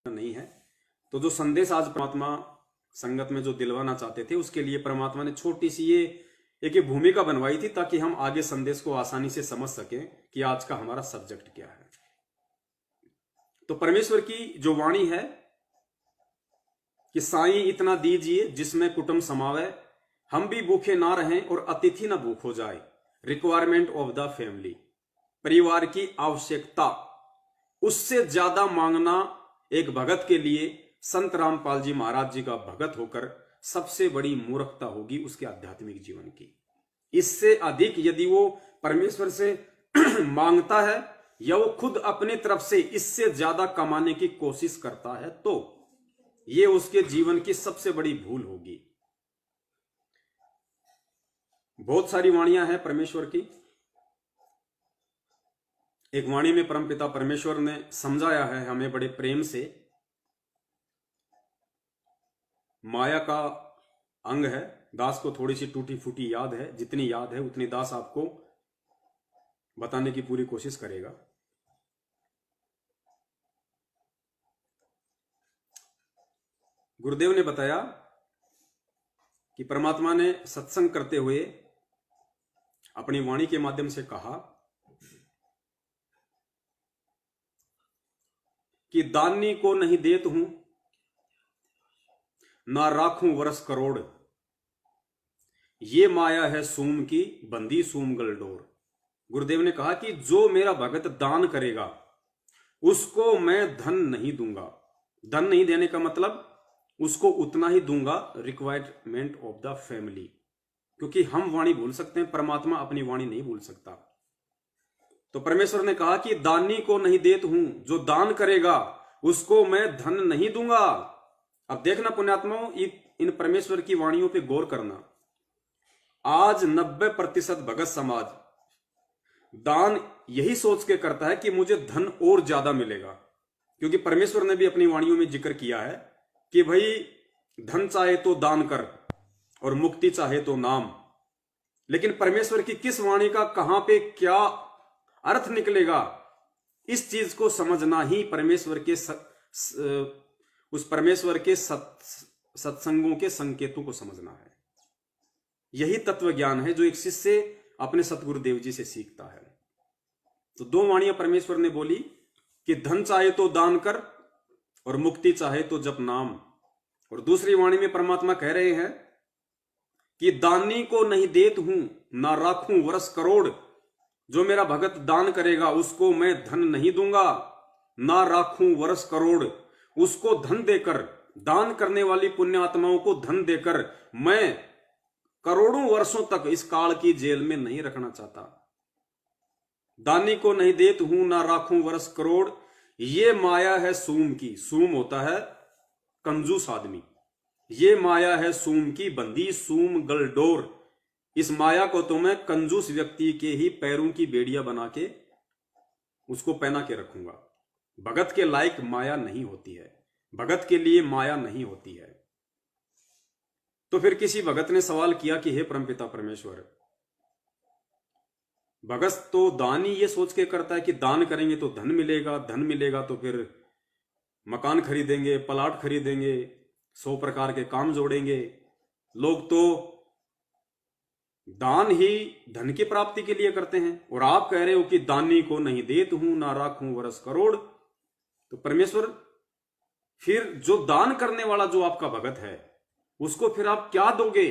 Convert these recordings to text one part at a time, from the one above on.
नहीं है। तो जो संदेश आज परमात्मा संगत में जो दिलवाना चाहते थे, उसके लिए परमात्मा ने छोटी सी ये एक भूमिका बनवाई थी, ताकि हम आगे संदेश को आसानी से समझ सकें कि आज का हमारा सब्जेक्ट क्या है। तो परमेश्वर की जो वाणी है कि साईं इतना दीजिए जिसमें कुटुंब समावे, हम भी भूखे ना रहें और अतिथि ना भूख हो जाए। रिक्वायरमेंट ऑफ द फैमिली, परिवार की आवश्यकता, उससे ज्यादा मांगना एक भगत के लिए संत रामपाल जी महाराज जी का भगत होकर सबसे बड़ी मूर्खता होगी उसके आध्यात्मिक जीवन की। इससे अधिक यदि वो परमेश्वर से मांगता है या वो खुद अपनी तरफ से इससे ज्यादा कमाने की कोशिश करता है, तो ये उसके जीवन की सबसे बड़ी भूल होगी। बहुत सारी वाणियां हैं परमेश्वर की। एक वाणी में परमपिता परमेश्वर ने समझाया है हमें बड़े प्रेम से। माया का अंग है, दास को थोड़ी सी टूटी फूटी याद है, जितनी याद है उतनी दास आपको बताने की पूरी कोशिश करेगा। गुरुदेव ने बताया कि परमात्मा ने सत्संग करते हुए अपनी वाणी के माध्यम से कहा कि दानी को नहीं देत हूं, ना राखूं वर्ष करोड़, ये माया है सूम की बंदी सूम गलडोर। गुरुदेव ने कहा कि जो मेरा भगत दान करेगा उसको मैं धन नहीं दूंगा। धन नहीं देने का मतलब उसको उतना ही दूंगा, रिक्वायरमेंट ऑफ द फैमिली। क्योंकि हम वाणी भूल सकते हैं, परमात्मा अपनी वाणी नहीं भूल सकता। तो परमेश्वर ने कहा कि दानी को नहीं देत हूं, जो दान करेगा उसको मैं धन नहीं दूंगा। अब देखना पुण्यात्माओं, इन परमेश्वर की वाणियों पे गौर करना। आज 90% भगत समाज दान यही सोच के करता है कि मुझे धन और ज्यादा मिलेगा। क्योंकि परमेश्वर ने भी अपनी वाणियों में जिक्र किया है कि भाई धन चाहे तो दान कर और मुक्ति चाहे तो नाम। लेकिन परमेश्वर की किस वाणी का कहां पे क्या अर्थ निकलेगा, इस चीज को समझना ही परमेश्वर के उस परमेश्वर के सत्संगों के संकेतों को समझना है। यही तत्व ज्ञान है जो एक शिष्य अपने सतगुरुदेव जी से सीखता है। तो दो वाणियां परमेश्वर ने बोली कि धन चाहे तो दान कर और मुक्ति चाहे तो जप नाम। और दूसरी वाणी में परमात्मा कह रहे हैं कि दानी को नहीं देत हूं, ना राखूं वर्ष करोड़, जो मेरा भगत दान करेगा उसको मैं धन नहीं दूंगा, ना राखूं वर्ष करोड़, उसको धन देकर, दान करने वाली पुण्य आत्माओं को धन देकर मैं करोड़ों वर्षों तक इस काल की जेल में नहीं रखना चाहता। दानी को नहीं देत हूं, ना राखूं वर्ष करोड़, ये माया है सूम की। सूम होता है कंजूस आदमी। ये माया है सूम की बंदी सूम गलडोर। इस माया को तो मैं कंजूस व्यक्ति के ही पैरों की बेड़ियां बना के उसको पहना के रखूंगा। भगत के लायक माया नहीं होती है, भगत के लिए माया नहीं होती है। तो फिर किसी भगत ने सवाल किया कि हे परमपिता परमेश्वर, भगत तो दान ही ये सोच के करता है कि दान करेंगे तो धन मिलेगा, धन मिलेगा तो फिर मकान खरीदेंगे, प्लाट खरीदेंगे, 100 प्रकार के काम जोड़ेंगे। लोग तो दान ही धन की प्राप्ति के लिए करते हैं, और आप कह रहे हो कि दानी को नहीं देत हूं, ना राखूं वर्ष करोड़। तो परमेश्वर फिर जो दान करने वाला जो आपका भगत है उसको फिर आप क्या दोगे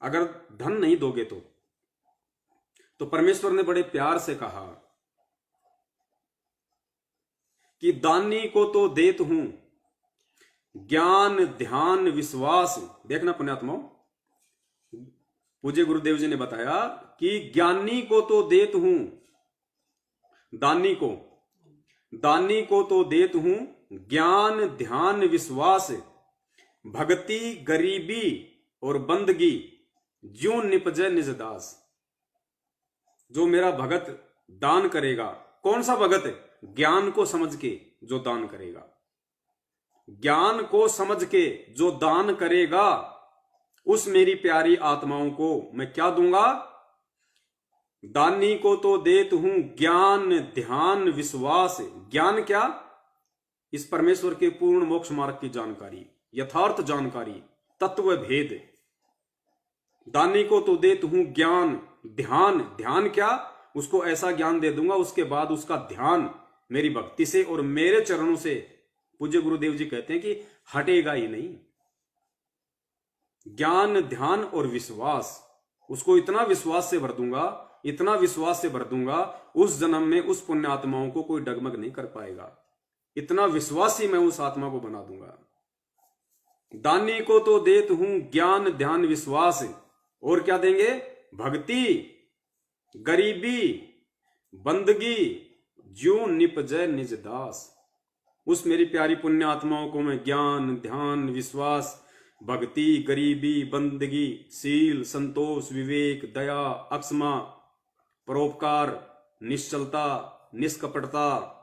अगर धन नहीं दोगे तो परमेश्वर ने बड़े प्यार से कहा कि दानी को तो देत हूं ज्ञान ध्यान विश्वास। देखना पुण्यात्माओं, पूज्य गुरुदेव जी ने बताया कि ज्ञानी को तो देत हूं, दानी को तो देत हूं ज्ञान ध्यान विश्वास, भक्ति गरीबी और बंदगी, ज्यों निपजे निज दास। जो मेरा भगत दान करेगा, कौन सा भगत? ज्ञान को समझ के जो दान करेगा, ज्ञान को समझ के जो दान करेगा, उस मेरी प्यारी आत्माओं को मैं क्या दूंगा? दानी को तो देत हूं ज्ञान ध्यान विश्वास। ज्ञान क्या? इस परमेश्वर के पूर्ण मोक्ष मार्ग की जानकारी, यथार्थ जानकारी, तत्व भेद। दानी को तो देत हूं ज्ञान, ध्यान। ध्यान क्या? उसको ऐसा ज्ञान दे दूंगा, उसके बाद उसका ध्यान मेरी भक्ति से और मेरे चरणों से, पूज्य गुरुदेव जी कहते हैं कि हटेगा ही नहीं। ज्ञान, ध्यान और विश्वास, उसको इतना विश्वास से भर दूंगा, इतना विश्वास से भर दूंगा, उस जन्म में उस पुण्य आत्माओं को कोई डगमग नहीं कर पाएगा। इतना विश्वासी मैं उस आत्मा को बना दूंगा। दानी को तो देत हूं ज्ञान, ध्यान, विश्वास, और क्या देंगे? भक्ति, गरीबी, बंदगी, ज्यों निपजय निज दास। उस मेरी प्यारी पुण्य आत्माओं को मैं ज्ञान, ध्यान, विश्वास, भक्ति, गरीबी, बंदगी, शील, संतोष, विवेक, दया, अक्षमा, परोपकार, निश्चलता, निष्कपटता,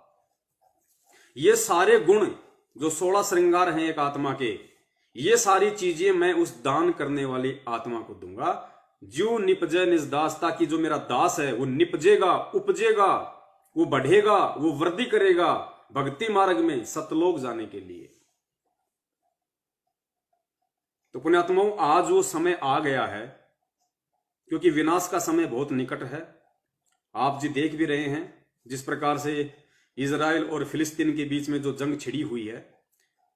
ये सारे गुण जो 16 श्रृंगार हैं एक आत्मा के, ये सारी चीजें मैं उस दान करने वाली आत्मा को दूंगा। जो निपजय निज दास, ताकि जो मेरा दास है वो निपजेगा, उपजेगा, वो बढ़ेगा, वो वृद्धि करेगा भक्ति मार्ग में सतलोक जाने के लिए। तो पुण्यात्माओं, आज वो समय आ गया है, क्योंकि विनाश का समय बहुत निकट है। आप जी देख भी रहे हैं जिस प्रकार से इजराइल और फिलिस्तीन के बीच में जो जंग छिड़ी हुई है।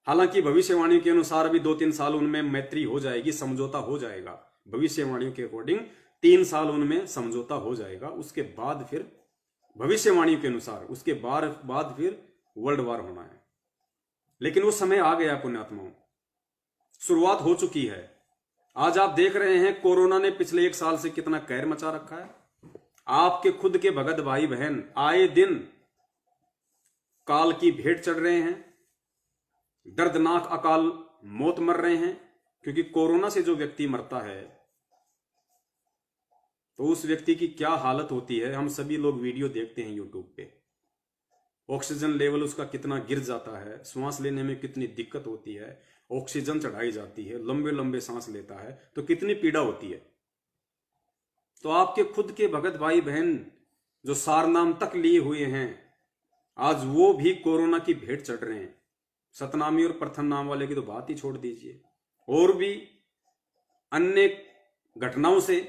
हालांकि भविष्यवाणी के अनुसार अभी 2-3 साल उनमें मैत्री हो जाएगी, समझौता हो जाएगा। भविष्यवाणियों के अकॉर्डिंग 3 साल उनमें समझौता हो जाएगा। उसके बाद फिर भविष्यवाणी के अनुसार उसके बाद फिर वर्ल्ड वार होना है। लेकिन वो समय आ गया पुण्यात्माओं, शुरुआत हो चुकी है। आज आप देख रहे हैं कोरोना ने पिछले 1 साल से कितना कहर मचा रखा है। आपके खुद के भगत भाई बहन आए दिन काल की भेंट चढ़ रहे हैं, दर्दनाक अकाल मौत मर रहे हैं। क्योंकि कोरोना से जो व्यक्ति मरता है तो उस व्यक्ति की क्या हालत होती है, हम सभी लोग वीडियो देखते हैं यूट्यूब पे। ऑक्सीजन लेवल उसका कितना गिर जाता है, श्वास लेने में कितनी दिक्कत होती है, ऑक्सीजन चढ़ाई जाती है, लंबे लंबे सांस लेता है तो कितनी पीड़ा होती है। तो आपके खुद के भगत भाई बहन जो सारनाम तक लिए हुए हैं, आज वो भी कोरोना की भेंट चढ़ रहे हैं। सतनामी और प्रथम नाम वाले की तो बात ही छोड़ दीजिए, और भी अन्य घटनाओं से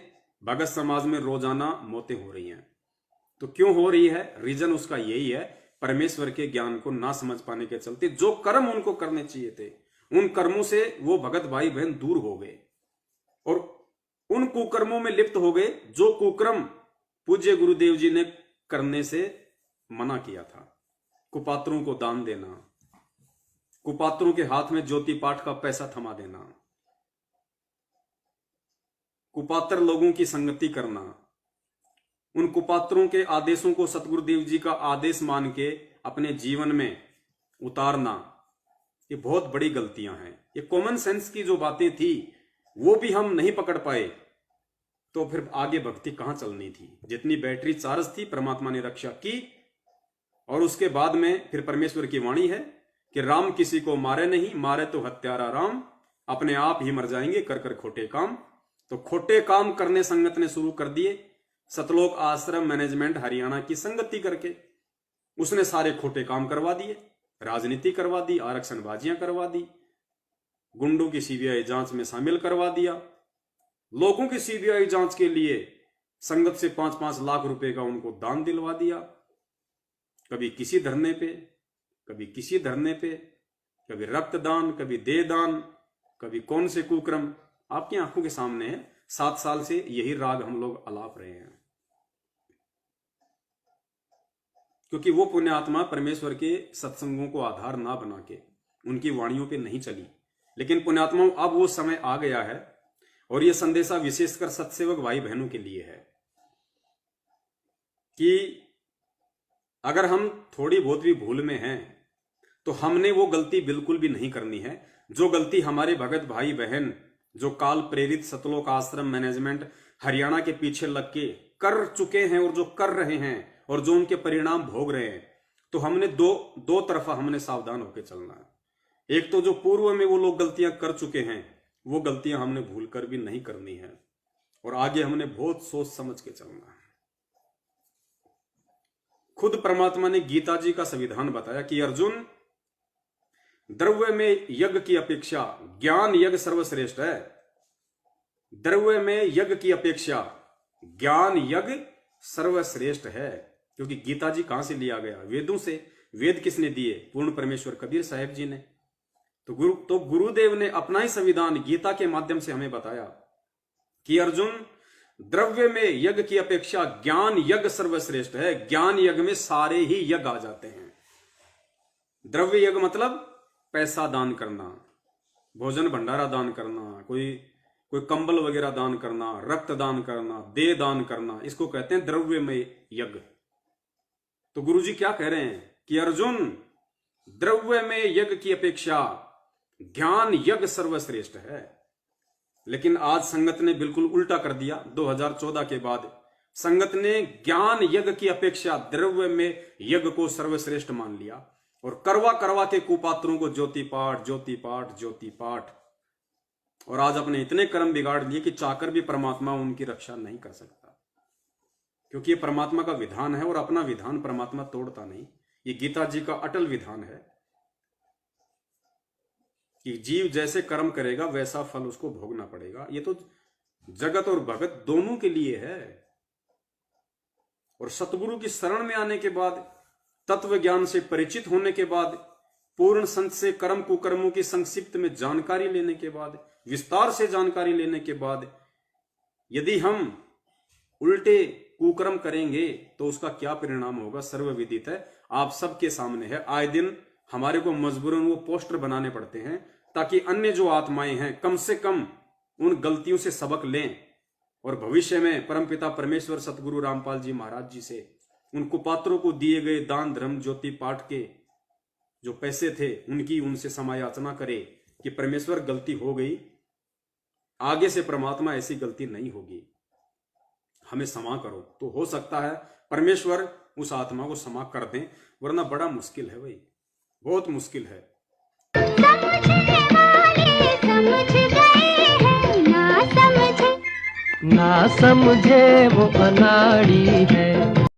भगत समाज में रोजाना मौतें हो रही हैं। तो क्यों हो रही है? रीजन उसका यही है, परमेश्वर के ज्ञान को ना समझ पाने के चलते जो कर्म उनको करने चाहिए थे, उन कर्मों से वो भगत भाई बहन दूर हो गए और उन कुकर्मों में लिप्त हो गए जो कुकर्म पूज्य गुरुदेव जी ने करने से मना किया था। कुपात्रों को दान देना, कुपात्रों के हाथ में ज्योति पाठ का पैसा थमा देना, कुपात्र लोगों की संगति करना, उन कुपात्रों के आदेशों को सतगुरुदेव जी का आदेश मान के अपने जीवन में उतारना, ये बहुत बड़ी गलतियां हैं। ये कॉमन सेंस की जो बातें थी वो भी हम नहीं पकड़ पाए तो फिर आगे भक्ति कहां चलनी थी। जितनी बैटरी चार्ज थी परमात्मा ने रक्षा की। और उसके बाद में फिर परमेश्वर की वाणी है कि राम किसी को मारे नहीं, मारे तो हत्यारा राम, अपने आप ही मर जाएंगे कर कर खोटे काम। तो खोटे काम करने संगत ने शुरू कर दिए। सतलोक आश्रम मैनेजमेंट हरियाणा की संगति करके उसने सारे खोटे काम करवा दिए, राजनीति करवा दी, आरक्षणबाजियां करवा दी, गुंडों की सीबीआई जांच में शामिल करवा दिया, लोगों की सीबीआई जांच के लिए संगत से 5-5 लाख रुपए का उनको दान दिलवा दिया। कभी किसी धरने पे, कभी किसी धरने पे, कभी रक्तदान, कभी देहदान, कभी कौन से कुक्रम आपकी आंखों के सामने है। 7 साल से यही राग हम लोग अलाप रहे हैं, क्योंकि वो पुण्य आत्मा परमेश्वर के सत्संगों को आधार ना बना के उनकी वाणियों पे नहीं चली। लेकिन पुण्यात्माओं, अब वो समय आ गया है और ये संदेशा विशेषकर सत्सेवक भाई बहनों के लिए है कि अगर हम थोड़ी बहुत भी भूल में हैं तो हमने वो गलती बिल्कुल भी नहीं करनी है जो गलती हमारे भगत भाई बहन जो काल प्रेरित सतलोक आश्रम मैनेजमेंट हरियाणा के पीछे लग के कर चुके हैं और जो कर रहे हैं और जो उनके परिणाम भोग रहे हैं। तो हमने दो तरफा हमने सावधान होकर चलना है। एक तो जो पूर्व में वो लोग गलतियां कर चुके हैं वो गलतियां हमने भूल कर भी नहीं करनी है और आगे हमने बहुत सोच समझ के चलना है। खुद परमात्मा ने गीता जी का संविधान बताया कि अर्जुन, द्रव्य में यज्ञ की अपेक्षा ज्ञान यज्ञ सर्वश्रेष्ठ है। द्रव्य में यज्ञ की अपेक्षा ज्ञान यज्ञ सर्वश्रेष्ठ है, क्योंकि गीता जी कहां से लिया गया? वेदों से। वेद किसने दिए? पूर्ण परमेश्वर कबीर साहब जी ने। तो गुरुदेव ने अपना ही संविधान गीता के माध्यम से हमें बताया कि अर्जुन, द्रव्य में यज्ञ की अपेक्षा ज्ञान यज्ञ सर्वश्रेष्ठ है। ज्ञान यज्ञ में सारे ही यज्ञ आ जाते हैं। द्रव्य यज्ञ मतलब पैसा दान करना, भोजन भंडारा दान करना, कोई कंबल वगैरह दान करना, रक्त दान करना, देह दान करना, इसको कहते हैं द्रव्य में यज्ञ। तो गुरुजी क्या कह रहे हैं कि अर्जुन, द्रव्य में यज्ञ की अपेक्षा ज्ञान यज्ञ सर्वश्रेष्ठ है। लेकिन आज संगत ने बिल्कुल उल्टा कर दिया। 2014 के बाद संगत ने ज्ञान यज्ञ की अपेक्षा द्रव्य में यज्ञ को सर्वश्रेष्ठ मान लिया और करवा करवा के कुपात्रों को ज्योति पाठ ज्योति पाठ ज्योति पाठ, और आज अपने इतने कर्म बिगाड़ लिए कि चाहकर भी परमात्मा उनकी रक्षा नहीं कर सकता, क्योंकि ये परमात्मा का विधान है और अपना विधान परमात्मा तोड़ता नहीं। ये गीता जी का अटल विधान है कि जीव जैसे कर्म करेगा वैसा फल उसको भोगना पड़ेगा। ये तो जगत और भगत दोनों के लिए है। और सतगुरु की शरण में आने के बाद, तत्व ज्ञान से परिचित होने के बाद, पूर्ण संत से कर्म कुकर्मों की संक्षिप्त में जानकारी लेने के बाद, विस्तार से जानकारी लेने के बाद, यदि हम उल्टे कुकर्म करेंगे तो उसका क्या परिणाम होगा सर्वविदित है, आप सबके सामने है। आए दिन हमारे को मजबूरन वो पोस्टर बनाने पड़ते हैं ताकि अन्य जो आत्माएं हैं कम से कम उन गलतियों से सबक लें और भविष्य में परमपिता परमेश्वर सतगुरु रामपाल जी महाराज जी से उन कुपात्रों को दिए गए दान धर्म ज्योति पाठ के जो पैसे थे उनकी उनसे समायाचना करे कि परमेश्वर गलती हो गई, आगे से परमात्मा ऐसी गलती नहीं होगी, हमें क्षमा करो। तो हो सकता है परमेश्वर उस आत्मा को क्षमा कर दें, वरना बड़ा मुश्किल है भाई, बहुत मुश्किल है। ना समझे वो अनाड़ी है।